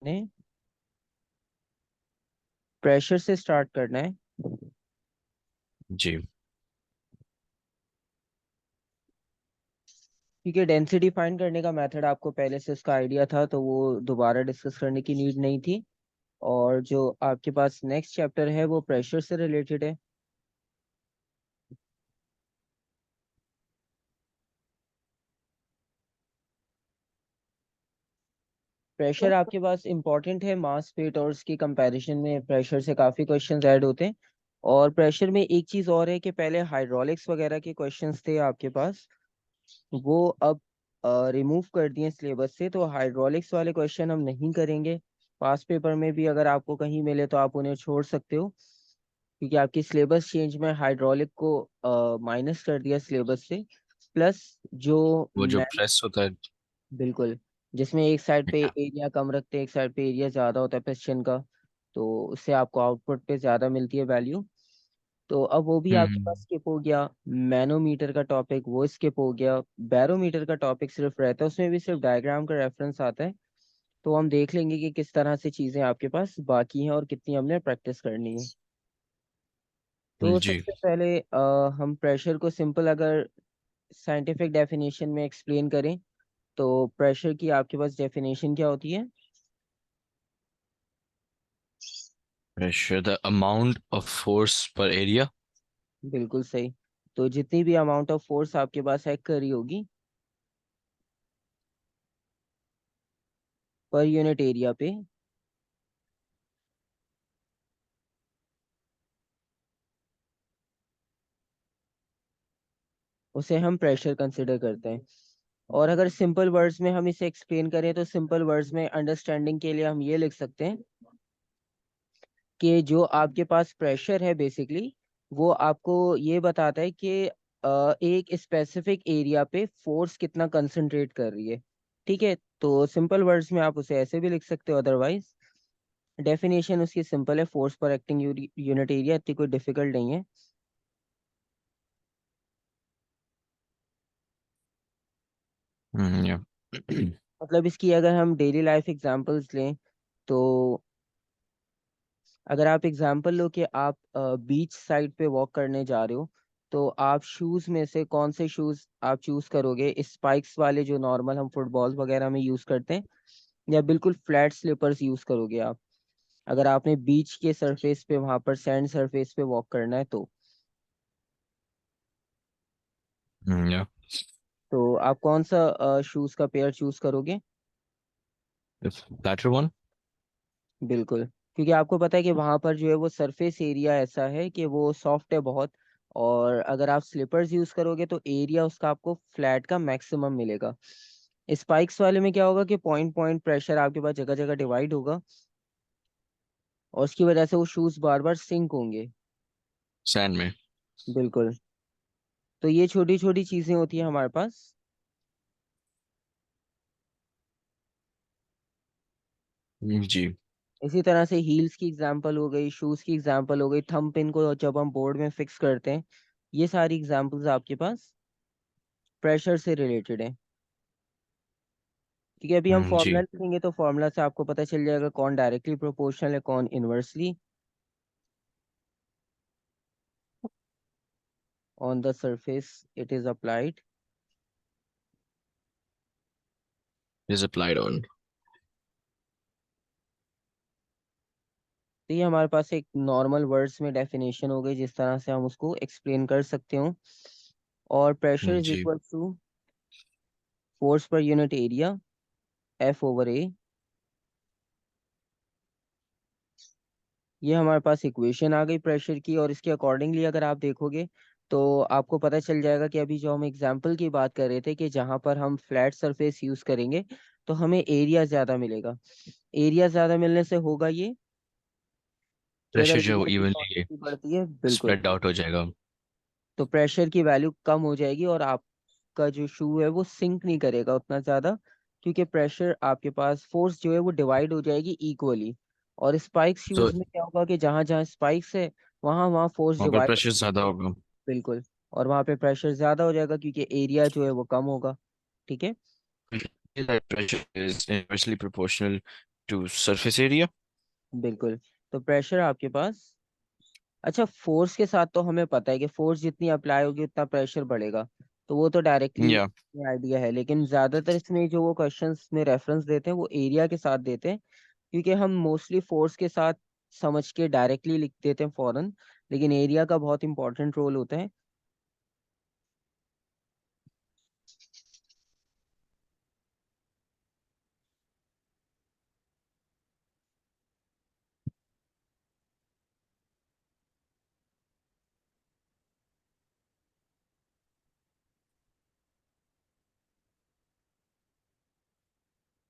ने प्रेशर से स्टार्ट करना है। जी। ठीक है, डेंसिटी फाइंड करने का मेथड आपको पहले से उसका आइडिया था, तो वो दोबारा डिस्कस करने की नीड नहीं थी। और जो आपके पास नेक्स्ट चैप्टर है वो प्रेशर से रिलेटेड है। प्रेशर आपके पास इंपॉर्टेंट है, मास वेट और उसकी कंपैरिजन में प्रेशर से काफ़ी क्वेश्चंस ऐड होते हैं। और प्रेशर में एक चीज़ और है कि पहले हाइड्रोलिक्स वगैरह के क्वेश्चंस थे आपके पास, वो अब रिमूव कर दिए सिलेबस से, तो हाइड्रोलिक्स वाले क्वेश्चन हम नहीं करेंगे। पास पेपर में भी अगर आपको कहीं मिले तो आप उन्हें छोड़ सकते हो, क्योंकि आपकी सिलेबस चेंज में हाइड्रोलिक को माइनस कर दिया सिलेबस से। प्लस जो वो जो मैं प्रेस होता है। बिल्कुल, जिसमें एक साइड पे या। एरिया कम रखते हैं, एक साइड पे एरिया ज़्यादा होता है पिस्टन का, तो उससे आपको आउटपुट पे ज़्यादा मिलती है वैल्यू। तो अब वो भी आपके पास हम्म। स्किप हो गया। मैनोमीटर का टॉपिक वो स्किप हो गया। बैरोमीटर का टॉपिक सिर्फ रहता है, उसमें भी सिर्फ डायग्राम का रेफरेंस आता है। तो हम देख लेंगे कि किस तरह से चीज़ें आपके पास बाकी हैं और कितनी हमने प्रैक्टिस करनी है। तो जी। सबसे पहले हम प्रेशर को सिंपल अगर साइंटिफिक डेफिनेशन में एक्सप्लेन करें, तो प्रेशर की आपके पास डेफिनेशन क्या होती है? Pressure the amount of force पर एरिया। बिल्कुल सही। तो जितनी भी अमाउंट ऑफ फोर्स आपके पास एक्ट करी होगी पर यूनिट एरिया पे, उसे हम प्रेशर कंसिडर करते हैं। और अगर सिंपल वर्ड्स में हम इसे एक्सप्लेन करें, तो सिंपल वर्ड्स में अंडरस्टैंडिंग के लिए हम ये लिख सकते हैं कि जो आपके पास प्रेशर है बेसिकली, वो आपको ये बताता है कि एक स्पेसिफिक एरिया पे फोर्स कितना कंसंट्रेट कर रही है। ठीक है, तो सिंपल वर्ड्स में आप उसे ऐसे भी लिख सकते हो। अदरवाइज डेफिनेशन उसकी सिंपल है, फोर्स पर एक्टिंग यूनिट एरिया, इतनी कोई डिफिकल्ट नहीं है। या। मतलब इसकी अगर हम डेली लाइफ एग्जांपल्स लें, तो अगर आप एग्जांपल लो कि आप बीच साइड पे वॉक करने जा रहे हो, तो आप शूज में से कौन से शूज आप चूज करोगे? स्पाइक्स वाले जो नॉर्मल हम फुटबॉल वगैरह में यूज करते हैं, या बिल्कुल फ्लैट स्लीपर्स यूज करोगे आप, अगर आपने बीच के सरफेस पे, वहां पर सैंड सरफेस पे वॉक करना है या। तो आप कौन सा शूज का पेयर चूज करोगे? Flatter one. बिल्कुल, क्योंकि आपको पता है कि वहां पर जो है वो सरफेस एरिया ऐसा है कि वो सॉफ्ट है बहुत। और अगर आप स्लीपर्स यूज करोगे तो एरिया उसका आपको फ्लैट का मैक्सिमम मिलेगा। स्पाइक्स वाले में क्या होगा कि पॉइंट पॉइंट प्रेशर आपके पास जगह जगह डिवाइड होगा, और उसकी वजह से वो शूज बार बार सिंक होंगे। सैंड में। बिल्कुल। तो ये छोटी छोटी चीजें होती है हमारे पास। जी। इसी तरह से हील्स की एग्जांपल हो गई, शूज की एग्जांपल हो गई, थंब पिन को जब हम बोर्ड में फिक्स करते हैं, ये सारी एग्जांपल्स आपके पास प्रेशर से रिलेटेड है। ठीक है, अभी हम जी। फॉर्मूला लिखेंगे तो फॉर्मूला से आपको पता चल जाएगा कौन डायरेक्टली प्रोपोर्शनल है, कौन inversely. On the surface it is applied. Is applied on. तो ये हमारे पास एक नॉर्मल वर्ड्स में डेफिनेशन हो गई जिस तरह से हम उसको एक्सप्लेन कर सकते हो। और प्रेशर इज जी। Equal to force per unit area, F over A. ये हमारे पास इक्वेशन आ गई प्रेशर की, और इसके अकॉर्डिंगली अगर आप देखोगे तो आपको पता चल जाएगा कि अभी जो हम एग्जाम्पल की बात कर रहे थे कि जहाँ पर हम फ्लैट सरफेस यूज करेंगे तो हमें एरिया ज़्यादा मिलेगा। एरिया ज़्यादा मिलने से होगा ये कि प्रेशर अगर जो वेलोसिटी इवनली क्वांटिटी बढ़ती है, बिल्कुल, स्प्रेड आउट हो जाएगा। तो प्रेशर की वैल्यू कम हो जाएगी और आपका जो शू है वो सिंक नहीं करेगा उतना ज़्यादा, क्योंकि प्रेशर आपके पास, फोर्स जो है वो डिवाइड हो जाएगी इक्वली। और स्पाइक तो शूज में क्या होगा कि जहाँ जहाँ स्पाइक्स है वहाँ वहाँ फोर्स वहाँ पर डिवाइड। प्रेशर ज्यादा होगा। बिल्कुल, और वहाँ पे प्रेशर ज़्यादा हो जाएगा क्योंकि एरिया जो है वो कम होगा। ठीक है। That pressure is inversely proportional to surface area. बिल्कुल। तो प्रेशर आपके पास, अच्छा फोर्स के साथ तो हमें पता है कि फोर्स जितनी अप्लाई होगी उतना प्रेशर बढ़ेगा, तो वो तो डायरेक्टली Yeah. आइडिया है। लेकिन ज्यादातर इसमें जो वो क्वेश्चंस में रेफरेंस देते हैं वो एरिया के साथ देते हैं, क्योंकि हम मोस्टली फोर्स के साथ समझ के डायरेक्टली लिख देते हैं फौरन, लेकिन एरिया का बहुत इंपॉर्टेंट रोल होता है।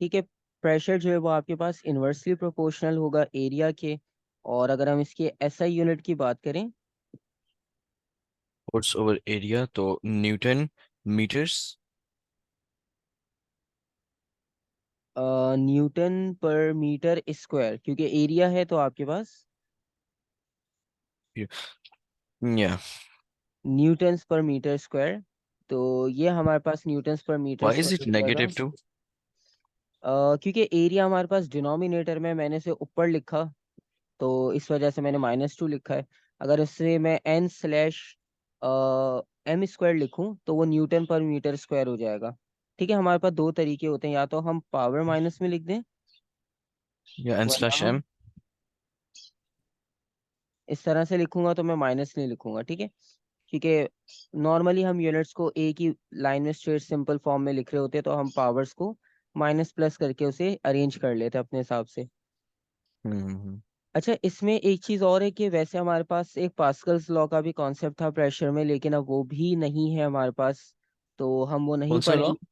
ठीक है, प्रेशर जो है वो आपके पास इन्वर्सली प्रोपोर्शनल होगा एरिया के। और अगर हम इसकी एसआई यूनिट की बात करें, Force over area तो Newton meters. Newton per metre square, क्योंकि एरिया है तो आपके पास Yeah. Newtons per metre square. तो ये हमारे पास newtons per metre Why is square it हो जाएगा। negative 2? क्योंकि एरिया हमारे पास डिनोमिनेटर में मैंने से ऊपर लिखा, तो इस वजह से मैंने -2 लिखा है। अगर इससे मैं n स्लैश एम स्क्वायर लिखूं तो वो न्यूटन पर मीटर स्क्वायर हो जाएगा। ठीक है, हमारे पास दो तरीके होते हैं, या तो हम पावर माइनस में लिख दें, Yeah, n वरना slash हम m. इस तरह से लिखूंगा तो मैं माइनस नहीं लिखूंगा। ठीक है, क्योंकि नॉर्मली हम यूनिट्स को एक ही लाइन में स्ट्रेट सिंपल फॉर्म में लिख रहे होते हैं, तो हम पावर्स को माइनस प्लस करके उसे अरेंज कर लेते हैं अपने हिसाब से। Hmm. अच्छा, इसमें एक चीज और है कि वैसे हमारे पास एक पास्कल्स लॉ का भी कॉन्सेप्ट था प्रेशर में, लेकिन अब वो भी नहीं है हमारे पास, तो हम वो नहीं कौन सा law? पढ़ेंगे।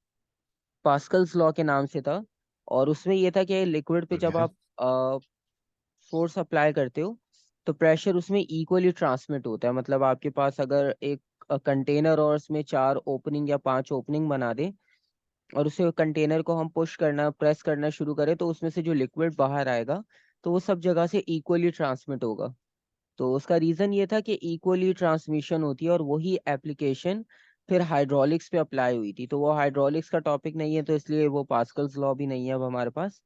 पास्कल्स लॉ के नाम से था, और उसमें ये था कि लिक्विड पे जब Okay. आप फोर्स अप्लाई करते हो तो प्रेशर उसमें इक्वली ट्रांसमिट होता है। मतलब आपके पास अगर एक कंटेनर और उसमें 4 ओपनिंग या 5 ओपनिंग बना दे, और उसे कंटेनर को हम पुश करना प्रेस करना शुरू करें, तो उसमें से जो लिक्विड बाहर आएगा तो वो सब जगह से इक्वली ट्रांसमिट होगा। तो उसका रीजन ये था कि इक्वली ट्रांसमिशन होती है, और वही एप्लीकेशन फिर हाइड्रोलिक्स पे अप्लाई हुई थी। तो वो हाइड्रोलिक्स का टॉपिक नहीं है, तो इसलिए वो पास्कल्स लॉ भी नहीं है अब हमारे पास।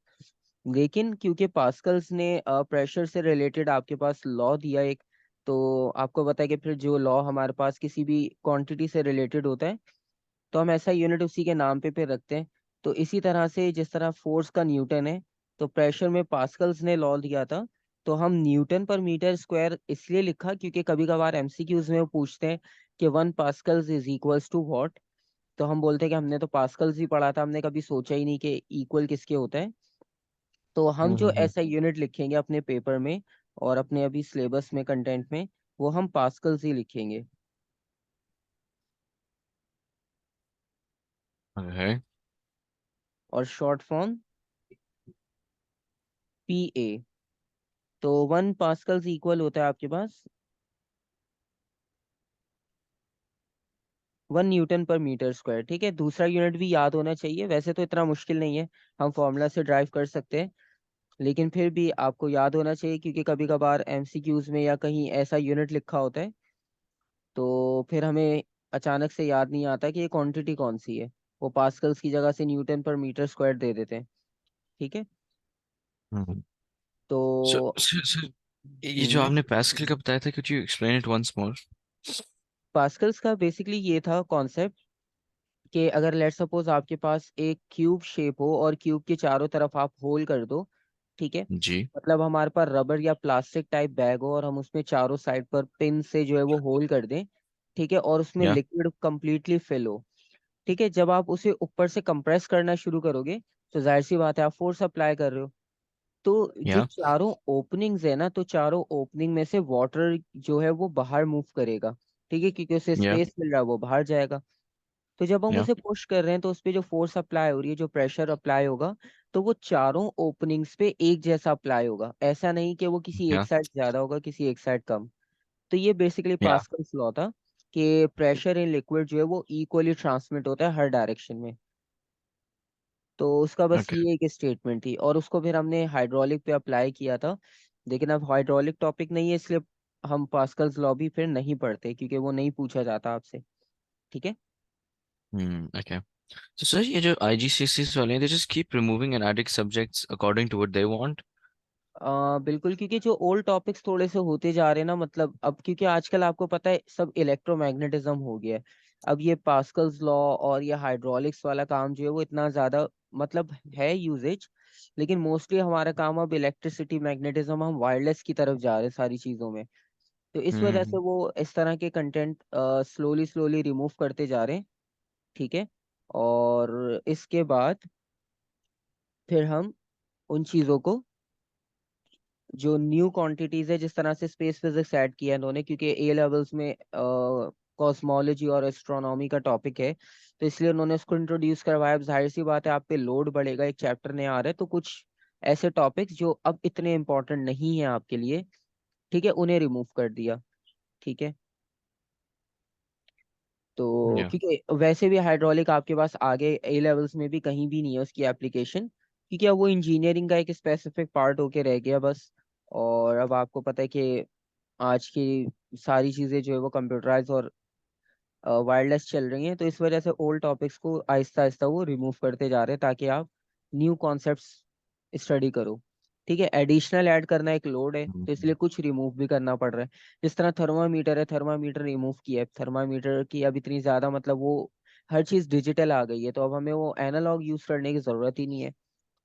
लेकिन क्योंकि पास्कल्स ने प्रेशर से रिलेटेड आपके पास लॉ दिया एक, तो आपको पता है कि फिर जो लॉ हमारे पास किसी भी क्वांटिटी से रिलेटेड होता है तो हम ऐसा यूनिट उसी के नाम पे फिर रखते हैं। तो इसी तरह से जिस तरह फोर्स का न्यूटन है, तो प्रेशर में पास्कल्स ने लॉ दिया था, तो हम न्यूटन पर मीटर स्क्वायर इसलिए लिखा क्योंकि कभी कभार एमसीक्यूज में वो पूछते हैं कि 1 pascals is equals to what. तो हम बोलते हैं कि हमने तो पास्कल्स ही पढ़ा था, हमने कभी सोचा ही नहीं कि इक्वल किसके होता है। तो हम जो Mm-hmm. ऐसा यूनिट लिखेंगे अपने पेपर में और अपने अभी सिलेबस में कंटेंट में, वो हम पास्कल्स ही लिखेंगे। Okay. और शॉर्ट फॉर्म पी ए। तो 1 पास्कल्स इक्वल होता है आपके पास 1 न्यूटन पर मीटर स्क्वायर। ठीक है, दूसरा यूनिट भी याद होना चाहिए, वैसे तो इतना मुश्किल नहीं है, हम फॉर्मूला से ड्राइव कर सकते हैं, लेकिन फिर भी आपको याद होना चाहिए, क्योंकि कभी कभार एमसीक्यूज में या कहीं ऐसा यूनिट लिखा होता है तो फिर हमें अचानक से याद नहीं आता कि ये क्वांटिटी कौन सी है, वो पास्कल्स की जगह से न्यूटन पर मीटर स्क्वायर दे देते हैं। ठीक है, Mm-hmm. So, तो so ये जो हम्म आपने पास्कल का बताया था, could you explain it once more? Pascals का बेसिकली ये था कॉन्सेप्ट कि अगर लेट सपोज आपके पास एक क्यूब शेप हो और क्यूब के चारों तरफ आप होल कर दो। ठीक है, जी. मतलब हमारे पास रबर या प्लास्टिक टाइप बैग हो और हम उसमें चारों साइड पर पिन से जो है वो होल कर दें। ठीक है, और उसमें Yeah. लिक्विड कंप्लीटली फिल हो। ठीक है, जब आप उसे ऊपर से कंप्रेस करना शुरू करोगे तो जाहिर सी बात है आप फोर्स अप्लाई कर रहे हो। तो जो Yeah. चारों ओपनिंग्स है ना, तो चारों ओपनिंग में से वाटर जो है वो बाहर मूव करेगा। ठीक है, क्योंकि उसे Yeah. स्पेस मिल रहा है, वो बाहर जाएगा। तो जब हम Yeah. उसे पुश कर रहे हैं तो उस पे जो फोर्स अप्लाई हो रही है, जो प्रेशर अप्लाई होगा, तो वो चारों ओपनिंग्स पे एक जैसा अप्लाई होगा। ऐसा नहीं कि वो किसी एक Yeah. साइड ज्यादा होगा किसी एक साइड कम। तो ये बेसिकली Yeah. पास्कल्स लॉ था कि प्रेशर इन लिक्विड जो है वो इक्वली ट्रांसमिट होता है हर डायरेक्शन में। तो उसका बस Okay. ये एक स्टेटमेंट थी, और उसको फिर हमने हाइड्रोलिक पे अप्लाई किया था। लेकिन अब हाइड्रोलिक टॉपिक नहीं है, इसलिए हम पास्कल्स लॉ भी फिर नहीं पढ़ते, क्योंकि वो नहीं पूछा जाता आपसे। ठीक है, Okay. तो सर ये जो IGCSEs वाले हैं, they just keep removing and adding subjects according to what they want. बिल्कुल, क्योंकि जो ओल्ड टॉपिक्स थोड़े से होते जा रहे हैं ना, मतलब अब क्योंकि आजकल आपको पता है सब इलेक्ट्रोमैग्नेटिज्म हो गया है। अब ये पास्कल्स लॉ और ये हाइड्रोलिक्स वाला काम जो है वो इतना ज्यादा मतलब है यूजेज, लेकिन मोस्टली हमारा काम अब इलेक्ट्रिसिटी मैग्नेटिज्म, हम वायरलेस की तरफ जा रहे हैं सारी चीजों में। तो इस वजह से हम्म। वो इस तरह के कंटेंट स्लोली स्लोली रिमूव करते जा रहे हैं। ठीक है। और इसके बाद फिर हम उन चीजों को, जो न्यू क्वांटिटीज है, जिस तरह से स्पेस फिजिक्स ऐड किया है इन्होंने, क्योंकि ए लेवल्स में कॉस्मोलॉजी और एस्ट्रोनॉमी का टॉपिक है, तो इसलिए उन्होंने उसको इंट्रोड्यूस करवाया। अब जाहिर सी बात है आप पे लोड बढ़ेगा, एक चैप्टर नया आ रहा है, तो कुछ ऐसे टॉपिक्स जो अब इतने इंपॉर्टेंट नहीं है आपके लिए, ठीक है, उन्हें रिमूव कर दिया। ठीक है। तो Yeah. क्योंकि वैसे भी हाइड्रोलिक आपके पास आगे ए लेवल्स में भी कहीं भी नहीं है उसकी एप्लीकेशन, क्योंकि अब वो इंजीनियरिंग का एक स्पेसिफिक पार्ट होके रह गया बस। और अब आपको पता है कि आज की सारी चीजें जो है वो कंप्यूटराइज और वायरलेस चल रही हैं, तो इस वजह से ओल्ड टॉपिक्स को आहिस्ता आहिस्ता वो रिमूव करते जा रहे हैं, ताकि आप न्यू कॉन्सेप्ट्स स्टडी करो। ठीक है। एडिशनल ऐड करना एक लोड है, तो इसलिए हम्म। कुछ रिमूव भी करना पड़ रहा है। जिस तरह थर्मामीटर है, थर्मामीटर रिमूव किया है, थर्मामीटर की अब इतनी ज्यादा मतलब वो हर चीज डिजिटल आ गई है, तो अब हमें वो एनालॉग यूज करने की जरूरत ही नहीं है।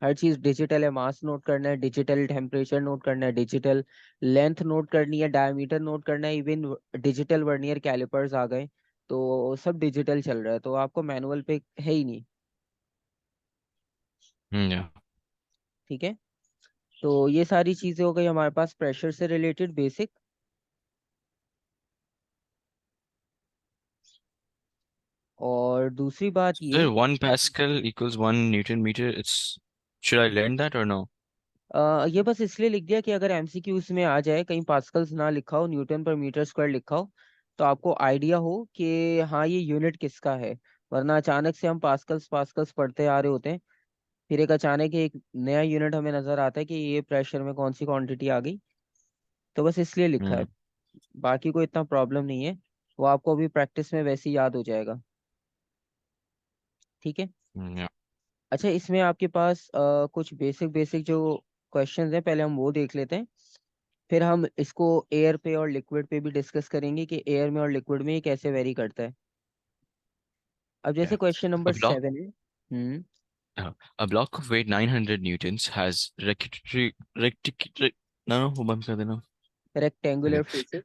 हर चीज डिजिटल है, मास नोट करना है डिजिटल, टेम्परेचर नोट करना है डिजिटल, लेंथ नोट करनी है, डायमीटर नोट करना है, इवन डिजिटल वर्नियर कैलिपर्स आ गए, तो सब डिजिटल चल रहा है, तो आपको मैनुअल पे है ही नहीं। Yeah. ठीक है। तो ये सारी चीजें हो गई हमारे पास प्रेशर से रिलेटेड बेसिक। और दूसरी बात Sir, ये, 1 Pascal equals 1 Newton meter. It's should I learn that or no? ये बस इसलिए लिख दिया कि अगर एमसीक्यूज में आ जाए कहीं पास्कल्स ना लिखा हो, न्यूटन पर मीटर स्क्वायर लिखा हो, तो आपको आइडिया हो कि हाँ ये यूनिट किसका है। वरना अचानक से हम पास्कल्स पास्कल्स पढ़ते आ रहे होते हैं, फिर एक अचानक एक नया यूनिट हमें नजर आता है कि ये प्रेशर में कौन सी क्वांटिटी आ गई। तो बस इसलिए लिखा है, Hmm. बाकी कोई इतना प्रॉब्लम नहीं है, वो आपको अभी प्रैक्टिस में वैसे ही याद हो जाएगा। ठीक है। Yeah. अच्छा, इसमें आपके पास कुछ बेसिक बेसिक जो क्वेश्चंस हैं, पहले हम वो देख लेते हैं, फिर हम इसको एयर पे और लिक्विड पे भी डिस्कस करेंगे कि एयर में और लिक्विड में ये कैसे वेरी करता है। अब जैसे Yeah. Question A number block 7 है। a block of weight 900 newtons has no, no, वो बंद कर देना. Okay. Rectangular faces.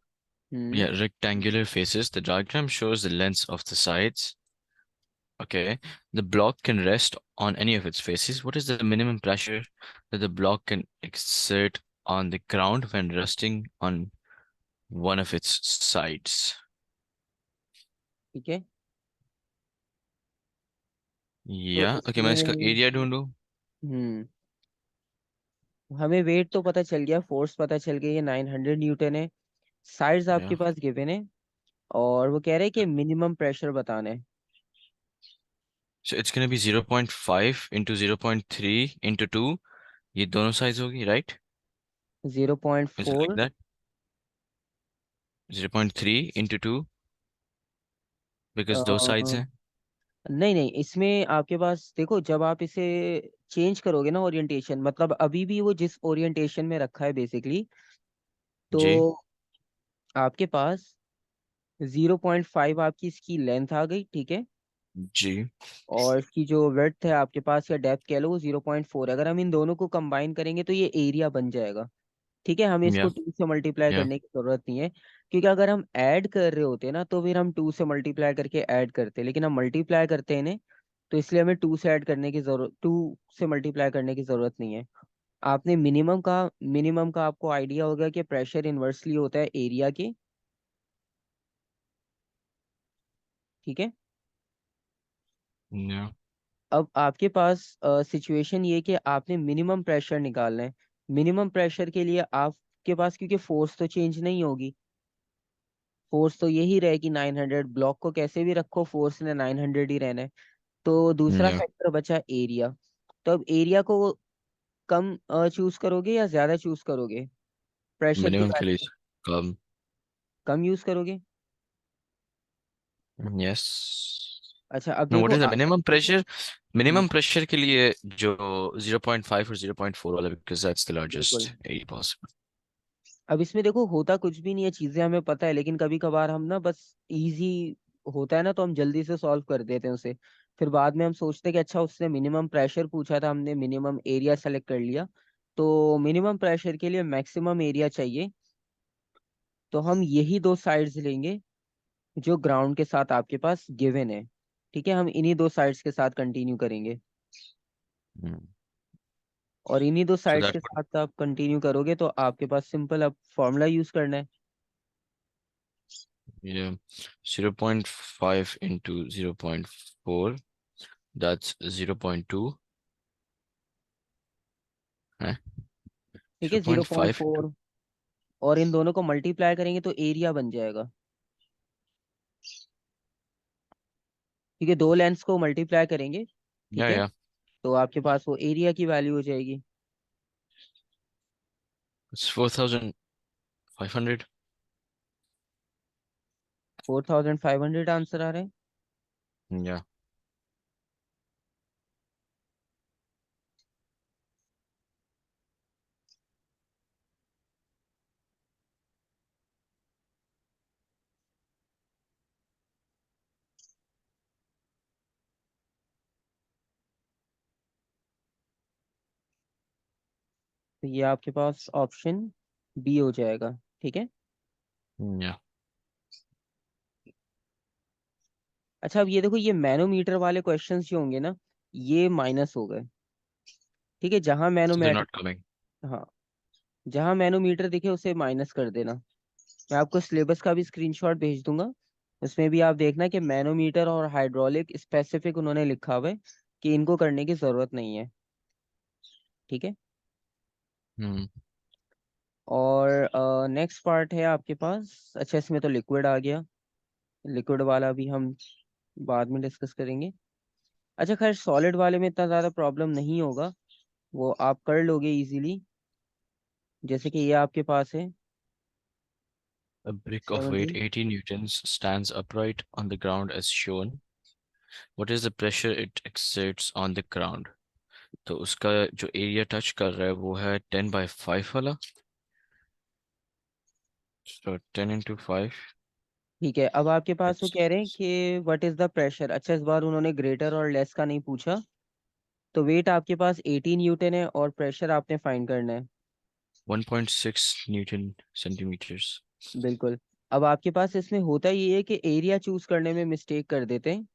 Hmm. Yeah, rectangular faces. The diagram shows the lengths of the sides. Okay. The block can rest on any of its faces. What is the minimum pressure that the block can exert on the ground when resting on one of its sides? ठीक है। तो Yeah. Okay, मैं इसका इसमें area ढूंढूं. हम्म हमें wait तो पता चल गया, फोर्स पता चल गया, ये 900 न्यूटन है। Sides Yeah. आपके पास गिवन है, और वो कह रहे हैं कि मिनिमम प्रेशर बताना है। So it's gonna be 0.5 into 0.3 into 2. ये दोनों sides होगी, right? Zero point Is it like four that? 0.3 into 2 because दो sides हैं. नहीं नहीं, इसमें आपके पास देखो, जब आप इसे चेंज करोगे ना ओरिएंटेशन, मतलब अभी भी वो जिस ओरिएंटेशन में रखा है बेसिकली, तो जी. आपके पास 0.5 आपकी इसकी लेंथ आ गई। ठीक है। जी. और इसकी जो विड्थ है आपके पास, या डेप्थ कह लो, वो 0.4। अगर हम इन दोनों को कंबाइन करेंगे तो ये एरिया बन जाएगा। ठीक है। हमें इसको Yeah. 2 से मल्टीप्लाई Yeah. करने की जरूरत नहीं है, क्योंकि अगर हम ऐड कर रहे होते ना तो फिर हम 2 से मल्टीप्लाई करके ऐड करते, लेकिन हम मल्टीप्लाई करते हैं इन्हें, तो इसलिए हमें 2 से ऐड करने की जरूरत, 2 से मल्टीप्लाई करने की जरूरत नहीं है। आपने मिनिमम का आपको आइडिया होगा कि प्रेशर इनवर्सली होता है एरिया के। ठीक है। Yeah. अब आपके पास सिचुएशन ये कि आपने मिनिमम प्रेशर निकालना है। मिनिमम प्रेशर के लिए आपके पास, क्योंकि फोर्स तो चेंज नहीं होगी, फोर्स तो यही रहेगी 900, ब्लॉक को कैसे भी रखो फोर्स ने 900 ही रहना है। तो दूसरा Yeah. फैक्टर बचा एरिया। तो अब एरिया को कम चूज करोगे या ज्यादा चूज करोगे प्रेशर की मिनिमम के लिए वैल्यू? कम. कम यूज करोगे। Yes. अच्छा अब नो, व्हाट देखो is the minimum pressure? Hmm, minimum pressure के लिए जो 0.5 और 0.4 वाला, बिकॉज दैट्स द बिल्कुल। Largest area possible. अब इसमें देखो होता कुछ भी नहीं है, चीजें हमें पता है, लेकिन कभी कभार हम ना बस इजी होता है ना तो हम जल्दी से सॉल्व कर देते हैं उसे। फिर बाद में हम सोचते हैं कि अच्छा उसने मिनिमम प्रेशर पूछा था, हमने मिनिमम एरिया सेलेक्ट कर लिया। तो मिनिमम प्रेशर के लिए मैक्सिमम एरिया चाहिए, तो हम यही दो साइड्स लेंगे जो ग्राउंड के साथ आपके पास गिवन है। ठीक है, हम इन्हीं दो साइड्स के साथ कंटिन्यू करेंगे। और इन्हीं दो सो साइड्स दैट के साथ आप कंटिन्यू करोगे तो आपके पास सिंपल अब फॉर्मूला यूज करना है। yeah, 0.5 into 0.4, that's 0.2 है। ठीक है, 0.5 into 0.4 और इन दोनों को मल्टीप्लाई करेंगे तो एरिया बन जाएगा। ठीक है, दो लेंस को मल्टीप्लाई करेंगे, ठीक yeah, है, yeah, तो आपके पास वो एरिया की वैल्यू हो जाएगी। it's 4,500। 4500 आंसर आ रहे हैं। yeah। तो ये आपके पास ऑप्शन बी हो जाएगा। ठीक है। yeah। अच्छा अब ये देखो, ये मैनोमीटर वाले क्वेश्चंस जो होंगे ना, ये माइनस हो गए। ठीक है, जहां So they're manometer, not coming। हाँ, जहां मैनोमीटर दिखे उसे माइनस कर देना। मैं आपको सिलेबस का भी स्क्रीनशॉट भेज दूंगा, उसमें भी आप देखना कि मैनोमीटर और हाइड्रोलिक स्पेसिफिक उन्होंने लिखा हुआ है कि इनको करने की जरूरत नहीं है। ठीक है। हम्म। और नेक्स्ट पार्ट है आपके पास, अच्छा इसमें तो लिक्विड आ गया, लिक्विड वाला भी हम बाद में डिस्कस करेंगे। अच्छा खैर, सॉलिड वाले में इतना ज़्यादा प्रॉब्लम नहीं होगा, वो आप कर लोगे इजीली। जैसे कि ये आपके पास है A brick of weight 17। 80 newtons stands upright on the ground as shown. What is the pressure it exerts on the ground? तो उसका जो एरिया टच कर रहा है वो है 10/5 वाला। So 10 into 5, ठीक है, अब आपके पास वो it's कह रहे हैं कि व्हाट इज द प्रेशर। अच्छा इस बार उन्होंने ग्रेटर और लेस का नहीं पूछा। तो वेट आपके पास 18 न्यूटन है और प्रेशर आपने फाइंड करना है। 1.6 Newton centimeters। बिल्कुल। अब आपके पास इसमें होता ये है कि एरिया चूज करने में मिस्टेक कर देते हैं।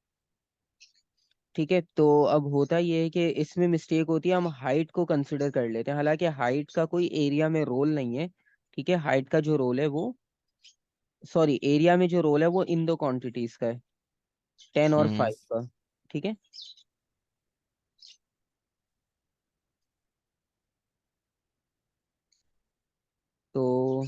ठीक है, तो अब होता ये है कि इसमें मिस्टेक होती है, हम हाइट को कंसिडर कर लेते हैं, हालांकि हाइट का कोई एरिया में रोल नहीं है। ठीक है, हाइट का जो रोल है वो, सॉरी, एरिया में जो रोल है वो इन दो क्वांटिटीज का है, 10 और हम्म। 5 का। ठीक है, तो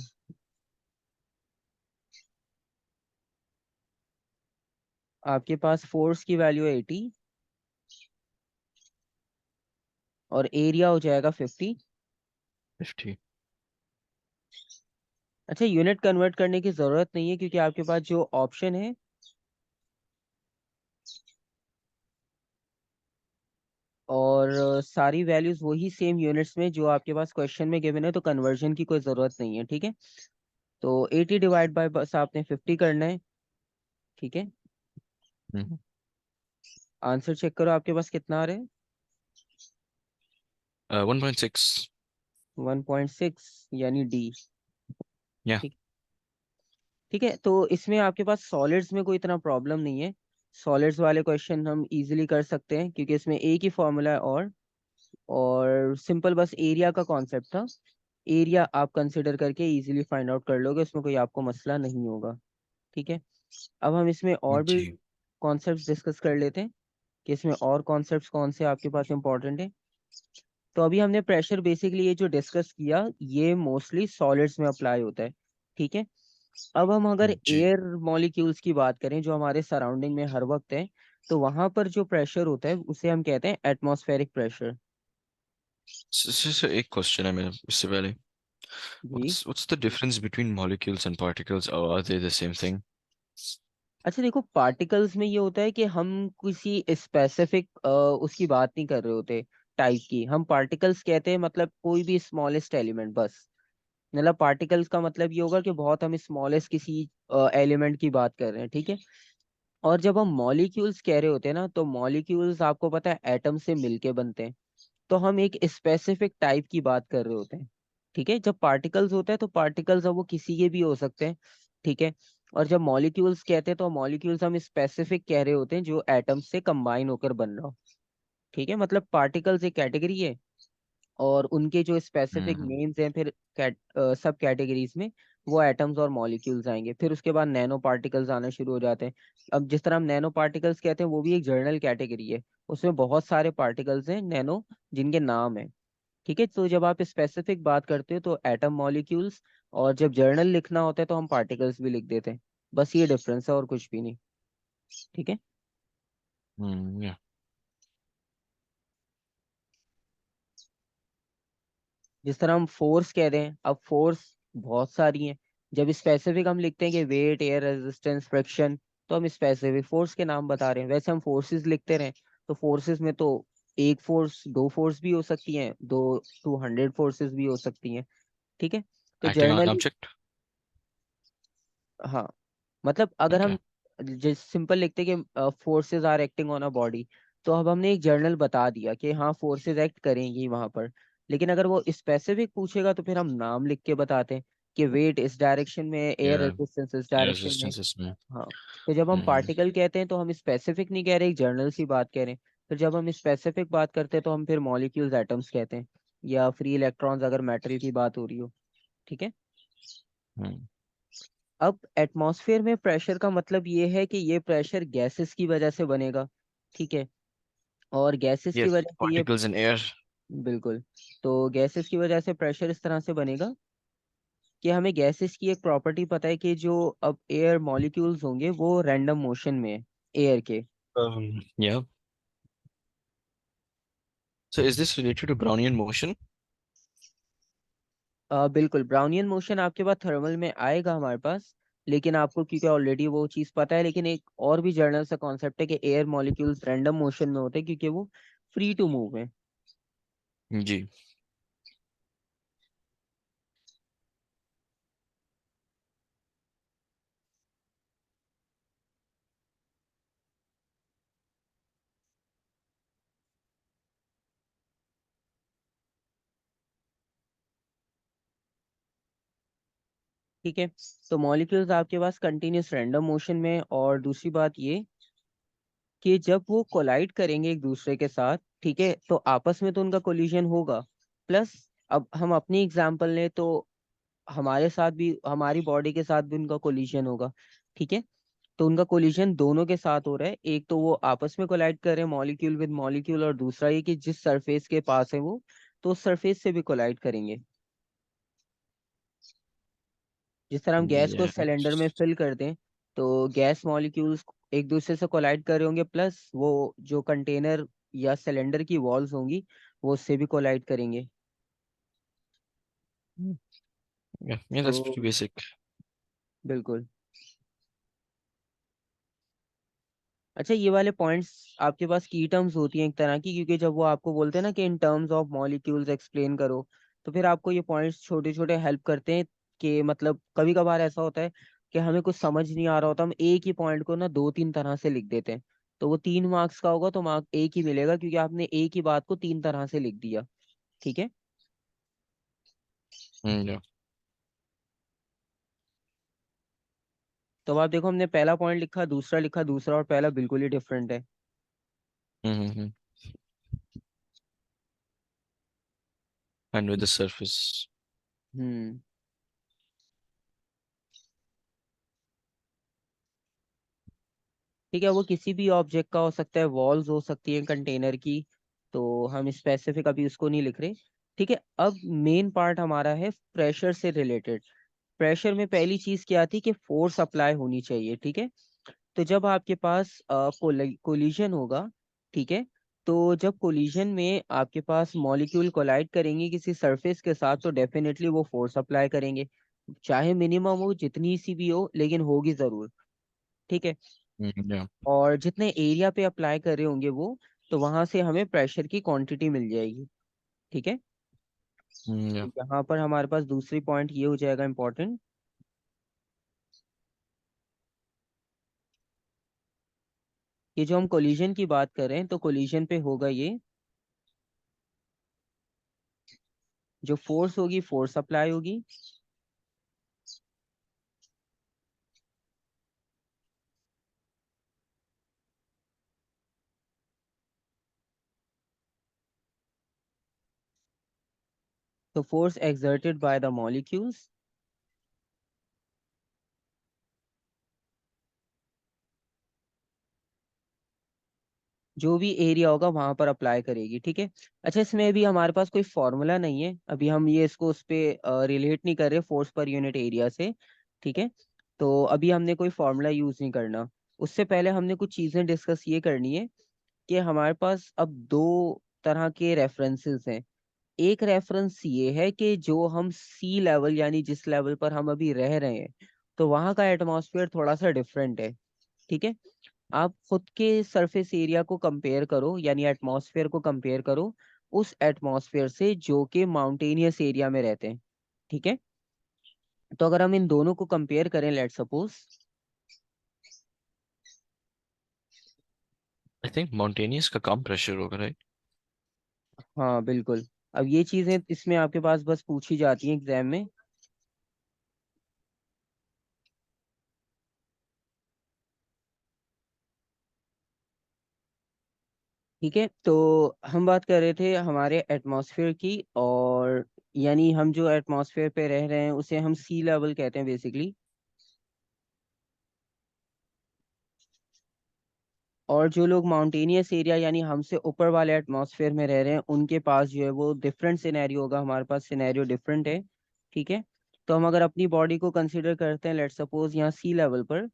आपके पास फोर्स की वैल्यू है 80 और एरिया हो जाएगा 50। 50। अच्छा यूनिट कन्वर्ट करने की जरूरत नहीं है क्योंकि आपके पास जो ऑप्शन है और सारी वैल्यूज वही सेम यूनिट्स में जो आपके पास क्वेश्चन में गिवन है, तो कन्वर्जन की कोई जरूरत नहीं है। ठीक है, तो 80 डिवाइड बाय बस आपने 50 करना है। ठीक है, हम्म। आंसर चेक करो आपके पास कितना आ रहा है। 1.6। 1.6 यानी डी। या। ठीक, ठीक है, तो इसमें आपके पास सॉलिड्स में कोई इतना प्रॉब्लम नहीं है। सॉलिड्स वाले क्वेश्चन हम इजीली कर सकते हैं क्योंकि इसमें एक ही फॉर्मूला है और सिंपल बस एरिया का कॉन्सेप्ट था। एरिया आप कंसिडर करके इजीली फाइंड आउट कर लोगे, उसमें कोई आपको मसला नहीं होगा। ठीक है, अब हम इसमें और भी जी। कॉन्सेप्ट्स डिस्कस कर लेते हैं कि इसमें और कॉन्सेप्ट्स कौन से आपके पास इंपॉर्टेंट है। तो अभी हमने प्रेशर बेसिकली ये जो डिस्कस किया ये मोस्टली सॉलिड्स में अप्लाई होता है। ठीक है, अब हम अगर जी। एयर मॉलिक्यूल्स की बात करें जो हमारे सराउंडिंग में हर वक्त है, तो वहां पर जो प्रेशर होता है उसे हम कहते हैं एटमॉस्फेरिक प्रेशर। एक क्वेश्चन है मेरा इससे पहले। जी, What's the difference between molecules and particles, or are they the same thing? अच्छा देखो, पार्टिकल्स में ये होता है कि हम किसी स्पेसिफिक उसकी बात नहीं कर रहे होते, टाइप की। हम पार्टिकल्स कहते हैं मतलब कोई भी स्मॉलेस्ट एलिमेंट बस। मतलब पार्टिकल्स का मतलब ये होगा कि बहुत हम स्मॉलेस्ट किसी एलिमेंट की बात कर रहे हैं, ठीक है। और जब हम मॉलिक्यूल्स कह रहे होते हैं ना, तो मॉलिक्यूल्स आपको पता है एटम से मिलके बनते हैं। तो हम एक स्पेसिफिक टाइप की बात कर रहे होते हैं, ठीक है। जब पार्टिकल्स होता है तो पार्टिकल्स अब वो किसी के भी हो सकते हैं, ठीक है। और जब मॉलिक्यूल्स कहते हैं तो मॉलिक्यूल्स हम स्पेसिफिक कह रहे होते हैं जो एटम से कंबाइन होकर बन रहा हो, ठीक है। मतलब पार्टिकल्स एक कैटेगरी है, और उनके जो स्पेसिफिक हम्म नेम्स हैं फिर सब कैटेगरीज में वो एटम्स और मॉलिक्यूल्स आएंगे। फिर उसके बाद नैनो पार्टिकल्स आना शुरू हो जाते हैं। अब जिस तरह हम नैनो पार्टिकल्स कहते हैं वो भी एक जर्नल कैटेगरी है, उसमें बहुत सारे पार्टिकल्स हैं नैनो जिनके नाम है, ठीक है। तो जब आप स्पेसिफिक बात करते हो तो एटम मॉलिक्यूल्स, और जब जर्नल लिखना होता है तो हम पार्टिकल्स भी लिख देते हैं। बस ये डिफरेंस है और कुछ भी नहीं, ठीक है। या जिस तरह हम फोर्स कह रहे हैं, अब फोर्स बहुत सारी हैं। जब स्पेसिफिक हम लिखते हैं कि वेट, एयर रेजिस्टेंस, फ्रिक्शन, तो हम स्पेसिफिक फोर्स के नाम बता रहे हैं। वैसे हम फोर्सेस लिखते रहे तो फोर्सेस में तो एक फोर्स, दो फोर्स भी हो सकती हैं, दो 200 फोर्सेस भी हो सकती हैं, ठीक है। तो एक्टिंग ऑन जर्नली, ऑब्जेक्ट। हाँ, मतलब अगर ओके। हम जिस सिंपल लिखते कि forces are acting on a body, तो अब हमने एक जर्नल बता दिया कि हाँ फोर्सेस एक्ट करेंगी वहां पर। लेकिन अगर वो स्पेसिफिक पूछेगा तो फिर हम नाम लिख के बताते हैं कि वेट इस डायरेक्शन में, एयर या रेजिस्टेंस इस एयर डायरेक्शन में। रेजिस्टेंस इसमें। हाँ। तो जब हम हम्म पार्टिकल कहते हैं तो हम स्पेसिफिक नहीं कह रहे, एक जर्नल सी बात कह रहे हैं। फिर जब हम स्पेसिफिक बात करते हैं तो हम फिर मॉलिक्यूल्स, एटम्स कहते हैं, या फ्री इलेक्ट्रॉन्स अगर मैटर की बात हो रही हो, ठीक है। हम्म अब एटमॉस्फेयर में प्रेशर का मतलब ये है कि ये प्रेशर गैसेस की वजह से बनेगा, ठीक है। और गैसेस की यस, वजह से ये, पार्टिकल्स इन एयर। बिल्कुल, तो गैसेस की वजह से प्रेशर इस तरह से बनेगा कि हमें गैसेस की एक प्रॉपर्टी पता है कि जो अब एयर मॉलिक्यूल्स होंगे वो रैंडम मोशन में है एयर के। या so is this related to Brownian motion? बिल्कुल, ब्राउनियन मोशन आपके पास थर्मल में आएगा हमारे पास। लेकिन आपको क्योंकि ऑलरेडी वो चीज़ पता है, लेकिन एक और भी जर्नल सा कॉन्सेप्ट है कि एयर मॉलिक्यूल्स रैंडम मोशन में होते हैं क्योंकि वो फ्री टू मूव है। जी। ठीक है। तो मॉलिक्यूल्स आपके पास कंटिन्यूस रैंडम मोशन में, और दूसरी बात ये कि जब वो कोलाइड करेंगे एक दूसरे के साथ, ठीक है, तो आपस में तो उनका कोलिजन होगा। प्लस, अब हम अपनी एग्जांपल लें तो हमारे साथ भी, हमारी बॉडी के साथ भी उनका कोलिजन होगा, ठीक है। तो उनका कोलिजन दोनों के साथ हो रहा है, एक तो वो आपस में कोलाइड कर रहे हैं मॉलिक्यूल विद मॉलिक्यूल, और दूसरा ये कि जिस सरफेस के पास है वो, तो उस सरफेस से भी कोलाइड करेंगे। जिस तरह हम गैस को सिलेंडर में यस। फिल कर दें तो गैस मॉलिक्यूल्स एक दूसरे से कोलाइड कर रहे होंगे, प्लस वो जो कंटेनर या सिलेंडर की वॉल्स होंगी वो उससे भी कोलाइड करेंगे। या तो दैट्स प्रीटी बेसिक। बिल्कुल। अच्छा, ये वाले पॉइंट्स आपके पास की टर्म्स होती हैं एक तरह की, क्योंकि जब वो आपको बोलते हैं ना कि in terms of molecules explain करो, तो फिर आपको ये पॉइंट्स छोटे छोटे हेल्प करते हैं। कि मतलब कभी कभार ऐसा होता है कि हमें कुछ समझ नहीं आ रहा होता, हम एक ही पॉइंट को ना दो तीन तरह से लिख देते हैं। तो वो 3 मार्क्स का होगा तो मार्क एक ही मिलेगा, क्योंकि आपने एक ही बात को 3 तरह से लिख दिया, ठीक है। या तो अब आप देखो, हमने पहला पॉइंट लिखा, दूसरा लिखा, दूसरा और पहला बिल्कुल ही डिफरेंट है। हम्म एंड विद द सरफेस। हम्म। ठीक है, वो किसी भी ऑब्जेक्ट का हो सकता है, वॉल्स हो सकती है कंटेनर की। तो हम स्पेसिफिक अभी उसको नहीं लिख रहे, ठीक है। अब मेन पार्ट हमारा है प्रेशर से रिलेटेड। प्रेशर में पहली चीज क्या थी कि फोर्स अप्लाई होनी चाहिए, ठीक है। तो जब आपके पास कोलिजन होगा, ठीक है, तो जब कोलिजन में आपके पास मॉलिक्यूल कोलाइड करेंगे किसी सरफेस के साथ तो डेफिनेटली वो फोर्स अप्लाई करेंगे, चाहे मिनिमम हो जितनी सी भी हो, लेकिन होगी जरूर। ठीक है। Yeah. और जितने एरिया पे अप्लाई कर रहे होंगे वो, तो वहां से हमें प्रेशर की क्वांटिटी मिल जाएगी। ठीक है। Yeah. तो यहाँ पर हमारे पास दूसरी पॉइंट ये हो जाएगा इंपॉर्टेंट, कि जो हम कोलिजन की बात कर रहे हैं तो कोलिजन पे होगा ये, जो फोर्स होगी फोर्स अप्लाई होगी, तो force exerted by the molecules, जो भी एरिया होगा वहां पर अप्लाई करेगी। ठीक है। अच्छा, इसमें भी हमारे पास कोई फॉर्मूला नहीं है, अभी हम ये इसको उस पे रिलेट नहीं कर रहे फोर्स पर यूनिट एरिया से। ठीक है। तो अभी हमने कोई फॉर्मूला यूज नहीं करना। उससे पहले हमने कुछ चीजें डिस्कस ये करनी है कि हमारे पास अब दो तरह के रेफरेंसेस हैं। एक रेफरेंस ये है कि जो हम सी लेवल यानी जिस लेवल पर हम अभी रह रहे हैं, तो वहाँ का एटमॉस्फेयर थोड़ा सा डिफरेंट है। ठीक है। आप खुद के सरफेस एरिया को कंपेयर करो, यानी एटमॉस्फेयर को कंपेयर करो उस एटमॉस्फेयर से जो कि माउंटेनियस एरिया में रहते हैं। ठीक है। तो अगर हम इन दोनों को कंपेयर करें, let suppose. I think mountainous का कम प्रेशर होगा, right? हाँ बिल्कुल। अब ये चीजें इसमें आपके पास बस पूछी जाती हैं एग्जाम में। ठीक है। तो हम बात कर रहे थे हमारे एटमॉस्फेयर की, और यानी हम जो एटमॉस्फेयर पे रह रहे हैं उसे हम सी लेवल कहते हैं बेसिकली। और जो लोग माउंटेनियस एरिया यानी हमसे ऊपर वाले एटमॉस्फेयर में रह रहे हैं, उनके पास जो है वो डिफरेंट सिनेरियो होगा, हमारे पास सिनेरियो डिफरेंट है। ठीक है। तो हम अगर अपनी बॉडी को कंसीडर करते हैं, लेट सपोज यहाँ सी लेवल पर।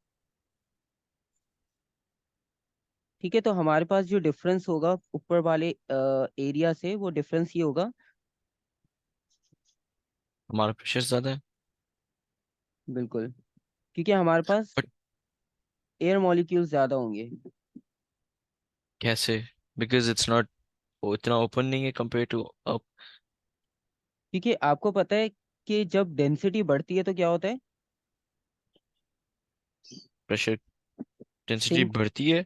ठीक है। तो हमारे पास जो डिफरेंस होगा ऊपर वाले एरिया से, वो डिफरेंस ये होगा। हमारा प्रेशर ज्यादा है। बिल्कुल, क्योंकि हमारे पास बट एयर मॉलिक्यूल ज्यादा होंगे। कैसे? बिकॉज इट्स नॉट, वो इतना ओपन नहीं है कंपेयर टू अप। क्योंकि आपको पता है कि जब डेंसिटी बढ़ती है तो क्या होता है? प्रेशर डेंसिटी सिंक। बढ़ती है।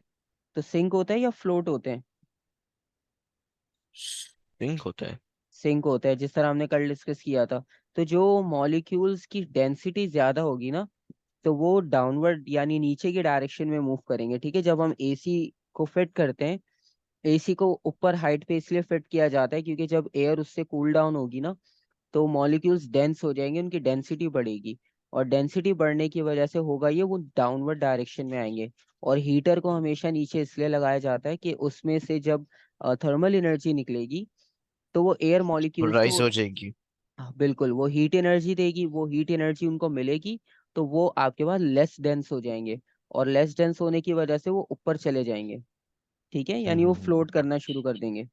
तो सिंक होता है या फ्लोट होते हैं? सिंक होता है। सिंक होता है, जिस तरह हमने कल डिस्कस किया था। तो जो मॉलिक्यूल्स की डेंसिटी ज्यादा होगी ना, तो वो डाउनवर्ड यानी नीचे की डायरेक्शन में मूव करेंगे। ठीक है। जब हम एसी को फिट करते हैं, एसी को ऊपर हाइट पे इसलिए फिट किया जाता है क्योंकि जब एयर उससे कूल डाउन होगी ना, तो मॉलिक्यूल्स डेंस हो जाएंगे, उनकी डेंसिटी बढ़ेगी। और डेंसिटी बढ़ने की वजह से होगा ये, वो डाउनवर्ड डायरेक्शन में आएंगे। और हीटर को हमेशा नीचे इसलिए लगाया जाता है कि उसमें से जब थर्मल एनर्जी निकलेगी, तो वो एयर मॉलिक्यूल्स राइज को, हो जाएगी। हाँ, बिल्कुल वो हीट एनर्जी देगी, वो हीट एनर्जी उनको मिलेगी। तो वो आपके पास लेस डेंस हो जाएंगे, और लेस डेंस होने की वजह से वो ऊपर चले जाएंगे। ठीक है, यानी वो फ्लोट हम्म। करना शुरू कर देंगे।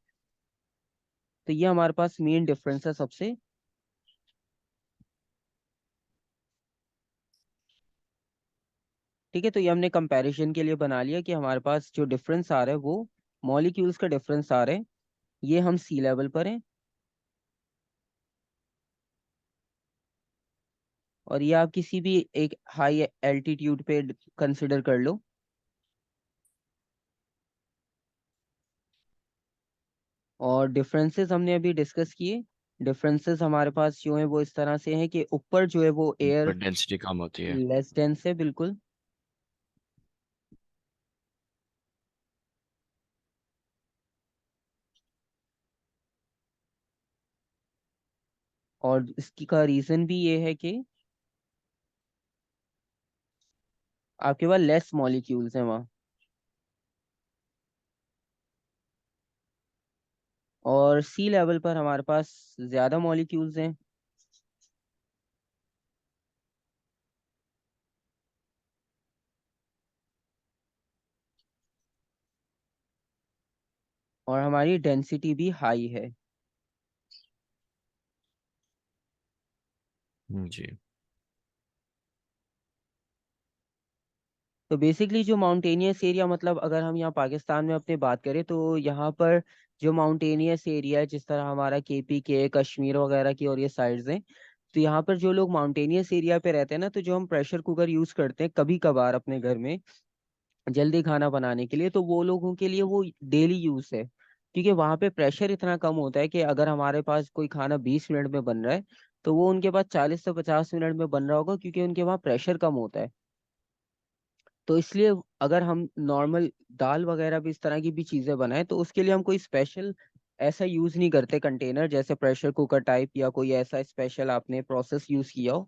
तो ये हमारे पास मेन डिफरेंस है सबसे। ठीक है। तो ये हमने कंपैरिजन के लिए बना लिया कि हमारे पास जो डिफरेंस आ रहा है वो मॉलिक्यूल्स का डिफरेंस आ रहा है। ये हम सी लेवल पर हैं, और ये आप किसी भी एक हाई एल्टीट्यूड पे कंसिडर कर लो। और डिफरेंसेस हमने अभी डिस्कस किए। डिफरेंसेस हमारे पास जो है वो इस तरह से हैं कि ऊपर जो है वो एयर पर डेंसिटी कम होती है। लेस डेंस है, बिल्कुल। और इसकी का रीजन भी ये है कि आपके पास लेस मॉलिक्यूल्स हैं वहाँ। और सी लेवल पर हमारे पास ज्यादा मॉलिक्यूल्स हैं। और हमारी डेंसिटी भी हाई है। जी। तो बेसिकली जो माउंटेनियस एरिया, मतलब अगर हम यहाँ पाकिस्तान में अपने बात करें तो यहाँ पर जो माउंटेनियस एरिया है, जिस तरह हमारा केपी के कश्मीर वगैरह की और ये साइड्स हैं, तो यहाँ पर जो लोग माउंटेनियस एरिया पे रहते हैं ना, तो जो हम प्रेशर कुकर यूज करते हैं कभी कभार अपने घर में जल्दी खाना बनाने के लिए, तो वो लोगों के लिए वो डेली यूज है, क्योंकि वहां पे प्रेशर इतना कम होता है कि अगर हमारे पास कोई खाना 20 मिनट में बन रहा है, तो वो उनके पास 40 से 50 मिनट में बन रहा होगा, क्योंकि उनके वहाँ प्रेशर कम होता है। तो इसलिए अगर हम नॉर्मल दाल वगैरह भी, इस तरह की भी चीजें बनाएं, तो उसके लिए हम कोई स्पेशल ऐसा यूज नहीं करते कंटेनर, जैसे प्रेशर कुकर टाइप या कोई ऐसा स्पेशल आपने प्रोसेस यूज किया हो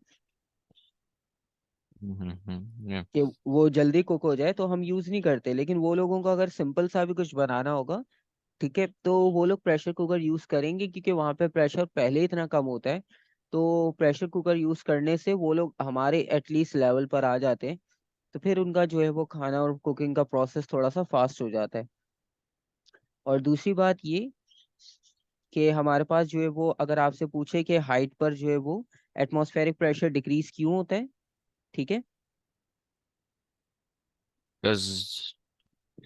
Yeah. कि वो जल्दी कुक हो जाए, तो हम यूज नहीं करते। लेकिन वो लोगों को अगर सिंपल सा भी कुछ बनाना होगा, ठीक है, तो वो लोग प्रेशर कुकर यूज करेंगे, क्योंकि वहां पे प्रेशर पहले ही इतना कम होता है। तो प्रेशर कुकर यूज करने से वो लोग हमारे एटलीस्ट लेवल पर आ जाते हैं। तो फिर उनका जो है वो खाना और कुकिंग का प्रोसेस थोड़ा सा फास्ट हो जाता है। और दूसरी बात ये कि हमारे पास जो है वो, अगर आपसे पूछे कि हाइट पर जो है वो एटमॉस्फेरिक प्रेशर डिक्रीज क्यों होता है, ठीक है। Because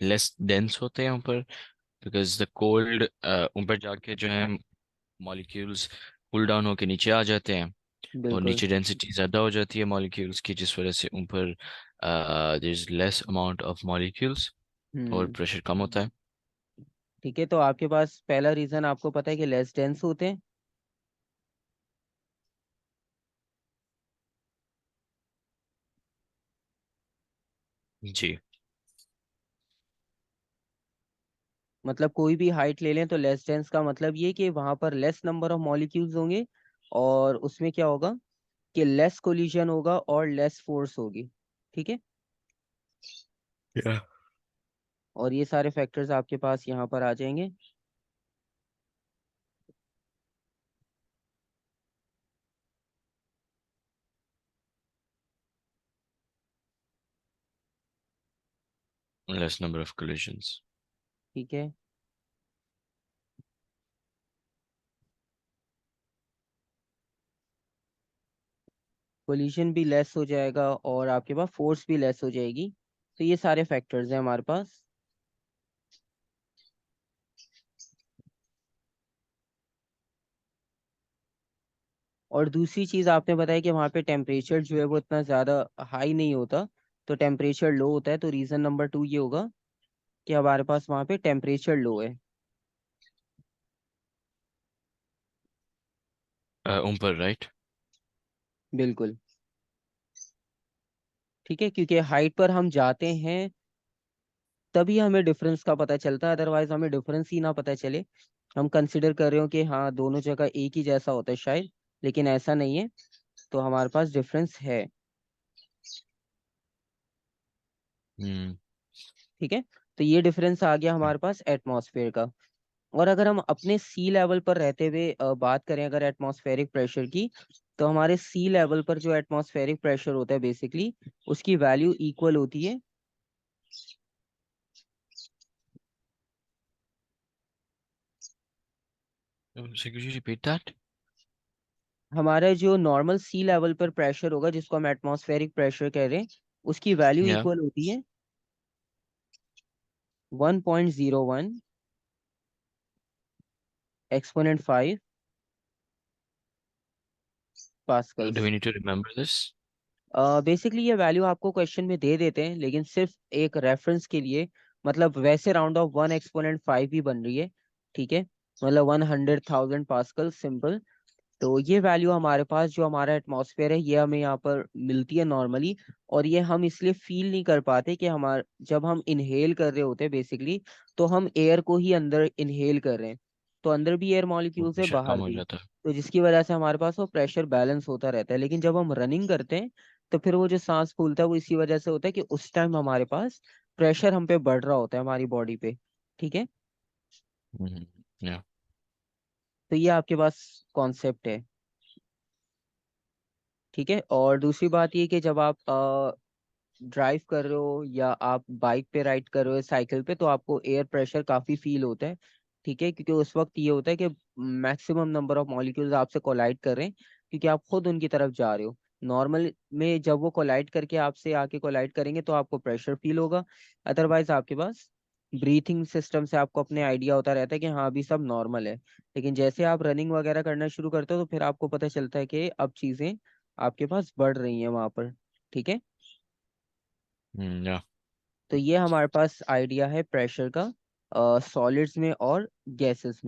लेस डेंस होते हैं ऊपर, बिकॉज द कोल्ड ऊपर जाके जो है मॉलिक्यूल्स कूल डाउन होके नीचे आ जाते हैं, और बिल्कुल। नीचे डेंसिटी ज़्यादा हो जाती है मॉलिक्यूल्स की, जिस वजह से ऊपर there is less amount of molecules और हम्म। प्रेशर कम होता है। ठीक है, तो आपके पास पहला रीजन आपको पता है कि लेस डेंस होते हैं। जी। मतलब कोई भी हाइट ले लें तो लेस डेंस का मतलब ये कि वहां पर लेस नंबर ऑफ मॉलिक्यूल्स होंगे, और उसमें क्या होगा कि लेस कोलिजन होगा और लेस फोर्स होगी। ठीक है। Yeah. और ये सारे फैक्टर्स आपके पास यहाँ पर आ जाएंगे। Less number of collisions. ठीक है। कोलिजन भी लेस हो जाएगा और आपके पास फोर्स भी लेस हो जाएगी। तो ये सारे फैक्टर्स हैं हमारे पास। और दूसरी चीज आपने बताया कि वहाँ पे टेम्परेचर जो है वो इतना ज्यादा हाई नहीं होता, तो टेम्परेचर लो होता है। तो रीजन नंबर 2 ये होगा कि हमारे पास वहाँ पे टेम्परेचर लो है। ऊपर राइट। बिल्कुल। ठीक है, क्योंकि हाइट पर हम जाते हैं तभी हमें डिफरेंस का पता चलता है, अदरवाइज हमें डिफरेंस ही ना पता चले, हम कंसिडर कर रहे हो कि हाँ दोनों जगह एक ही जैसा होता है शायद, लेकिन ऐसा नहीं है। तो हमारे पास डिफरेंस है। हम्म। ठीक है। तो ये डिफरेंस आ गया हमारे पास एटमॉस्फेयर का। और अगर हम अपने सी लेवल पर रहते हुए बात करें अगर एटमॉस्फेरिक प्रेशर की, तो हमारे सी लेवल पर जो एटमॉस्फेरिक प्रेशर होता है बेसिकली, उसकी वैल्यू इक्वल होती है। So could you repeat that? हमारा जो नॉर्मल सी लेवल पर प्रेशर होगा, जिसको हम एटमॉस्फेरिक प्रेशर कह रहे हैं, उसकी वैल्यू Yeah. इक्वल होती है 1.01 exponent 5 Do pascals. we need to remember this? Basically ये वैल्यू आपको क्वेश्चन में दे देते हैं, लेकिन सिर्फ एक रेफरेंस के लिए, मतलब वैसे राउंड ऑफ 1 एक्सपोनेंट 5 ही बन रही है। ठीक है, मतलब 100,000 पास्कल सिंपल। तो ये वैल्यू हमारे पास जो हमारा एटमॉस्फेयर है, ये हमें यहाँ पर मिलती है नॉर्मली। और ये हम इसलिए फील नहीं कर पाते कि हमारे, जब हम इनहेल कर रहे होते हैं बेसिकली, तो हम एयर को ही अंदर इनहेल कर रहे हैं, तो अंदर भी एयर मॉलिक्यूल्स है, प्रेशर कम बाहर हो भी। जाता है। तो जिसकी वजह से हमारे पास वो प्रेशर बैलेंस होता रहता है। लेकिन जब हम रनिंग करते हैं, तो फिर वो जो सांस फूलता है वो इसी वजह से होता है कि उस टाइम हमारे पास प्रेशर हम पे बढ़ रहा होता है हमारी बॉडी पे। ठीक है। हम्म। Yeah. तो ये आपके पास कॉन्सेप्ट है। ठीक है। और दूसरी बात ये कि जब आप ड्राइव कर रहे हो या आप बाइक पे राइड कर रहे हो, साइकिल पे, तो आपको एयर प्रेशर काफी फील होता है। ठीक है, क्योंकि उस वक्त ये होता है कि मैक्सिमम नंबर ऑफ मॉलिक्यूल्स आपसे कोलाइड कर रहे हैं, क्योंकि आप खुद उनकी तरफ जा रहे हो। नॉर्मल में जब वो कोलाइड करके आपसे आके कोलाइड करेंगे तो आपको प्रेशर फील होगा, अदरवाइज आपके पास ब्रीथिंग सिस्टम से आपको अपने आइडिया होता रहता है कि हाँ अभी सब नॉर्मल है। लेकिन जैसे आप रनिंग वगैरह करना शुरू करते हो तो फिर आपको पता चलता है कि अब चीजें आपके पास बढ़ रही हैं वहां पर। ठीक है, Yeah. तो ये हमारे पास आइडिया है प्रेशर का सॉलिड्स में और गैसेस में।